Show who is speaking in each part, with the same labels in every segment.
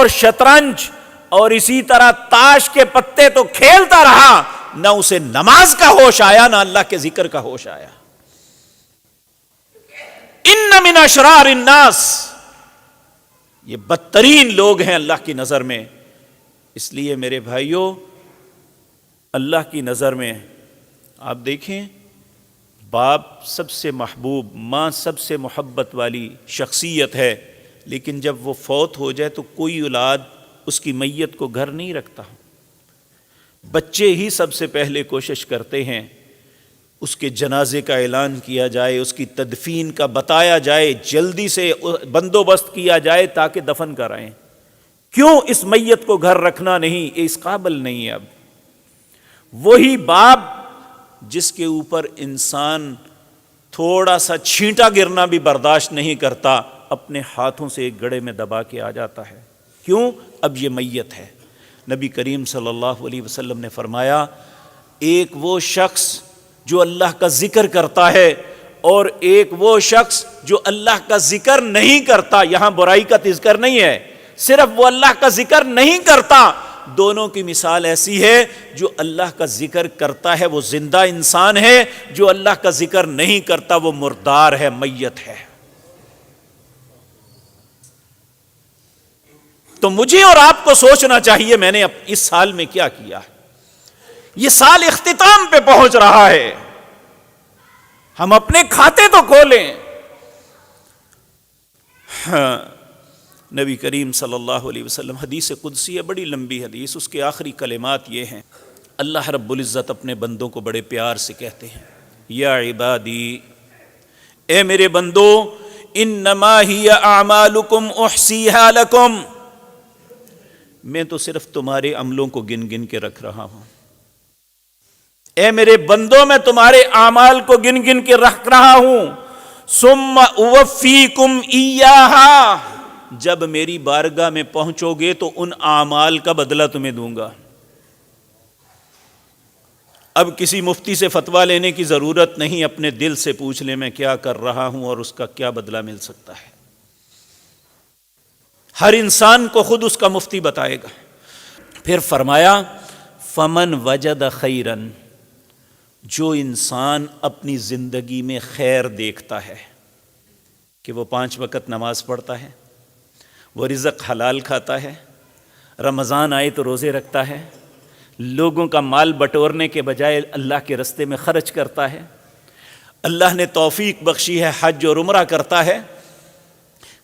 Speaker 1: اور شطرنج اور اسی طرح تاش کے پتے تو کھیلتا رہا، نہ اسے نماز کا ہوش آیا نہ اللہ کے ذکر کا ہوش آیا۔ ان من اشرار الناس، یہ بدترین لوگ ہیں اللہ کی نظر میں۔ اس لیے میرے بھائیوں، اللہ کی نظر میں آپ دیکھیں، باپ سب سے محبوب، ماں سب سے محبت والی شخصیت ہے، لیکن جب وہ فوت ہو جائے تو کوئی اولاد اس کی میت کو گھر نہیں رکھتا۔ بچے ہی سب سے پہلے کوشش کرتے ہیں اس کے جنازے کا اعلان کیا جائے، اس کی تدفین کا بتایا جائے، جلدی سے بندوبست کیا جائے تاکہ دفن کرائیں۔ کیوں اس میت کو گھر رکھنا نہیں؟ اس قابل نہیں ہے۔ اب وہی باپ جس کے اوپر انسان تھوڑا سا چھینٹا گرنا بھی برداشت نہیں کرتا، اپنے ہاتھوں سے ایک گڑھے میں دبا کے آ جاتا ہے۔ کیوں؟ اب یہ میت ہے۔ نبی کریم صلی اللہ علیہ وسلم نے فرمایا، ایک وہ شخص جو اللہ کا ذکر کرتا ہے اور ایک وہ شخص جو اللہ کا ذکر نہیں کرتا، یہاں برائی کا تذکر نہیں ہے، صرف وہ اللہ کا ذکر نہیں کرتا، دونوں کی مثال ایسی ہے، جو اللہ کا ذکر کرتا ہے وہ زندہ انسان ہے، جو اللہ کا ذکر نہیں کرتا وہ مردار ہے، میت ہے۔ تو مجھے اور آپ کو سوچنا چاہیے میں نے اس سال میں کیا کیا ہے۔ یہ سال اختتام پہ پہنچ رہا ہے، ہم اپنے کھاتے تو کھولیں۔ ہاں، نبی کریم صلی اللہ علیہ وسلم، حدیث قدسی ہے، بڑی لمبی حدیث، اس کے آخری کلمات یہ ہیں، اللہ رب العزت اپنے بندوں کو بڑے پیار سے کہتے ہیں، یا عبادی، اے میرے بندو، انما ہی اعمالکم احصیہا لکم، میں تو صرف تمہارے عملوں کو گن گن کے رکھ رہا ہوں۔ اے میرے بندوں، میں تمہارے اعمال کو گن گن کے رکھ رہا ہوں، ثم اوفیکم ایہا، جب میری بارگاہ میں پہنچو گے تو ان اعمال کا بدلہ تمہیں دوں گا۔ اب کسی مفتی سے فتویٰ لینے کی ضرورت نہیں، اپنے دل سے پوچھ لیں میں کیا کر رہا ہوں اور اس کا کیا بدلہ مل سکتا ہے۔ ہر انسان کو خود اس کا مفتی بتائے گا۔ پھر فرمایا، فمن وجد خیرن، جو انسان اپنی زندگی میں خیر دیکھتا ہے کہ وہ 5 وقت نماز پڑھتا ہے، وہ رزق حلال کھاتا ہے، رمضان آئے تو روزے رکھتا ہے، لوگوں کا مال بٹورنے کے بجائے اللہ کے رستے میں خرچ کرتا ہے، اللہ نے توفیق بخشی ہے حج اور عمرہ کرتا ہے،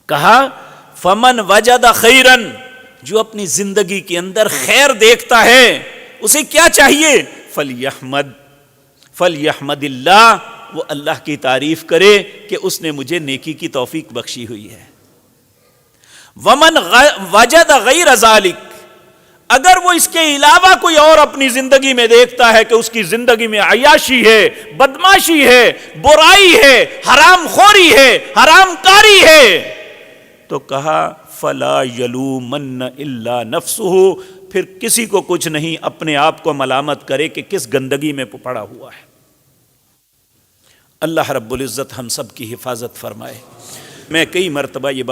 Speaker 1: کہا فمن وجد خیرن، جو اپنی زندگی کے اندر خیر دیکھتا ہے، اسے کیا چاہیے؟ فلیحمد اللہ، وہ اللہ کی تعریف کرے کہ اس نے مجھے نیکی کی توفیق بخشی ہوئی ہے۔ ومن وجد غیر ذالک، اگر وہ اس کے علاوہ کوئی اور اپنی زندگی میں دیکھتا ہے کہ اس کی زندگی میں عیاشی ہے، بدماشی ہے، برائی ہے، حرام خوری ہے، حرام کاری ہے، تو کہا فلا یلومن الا نفسہ، پھر کسی کو کچھ نہیں، اپنے آپ کو ملامت کرے کہ کس گندگی میں پڑا ہوا ہے۔ اللہ رب العزت ہم سب کی حفاظت فرمائے۔ میں کئی مرتبہ یہ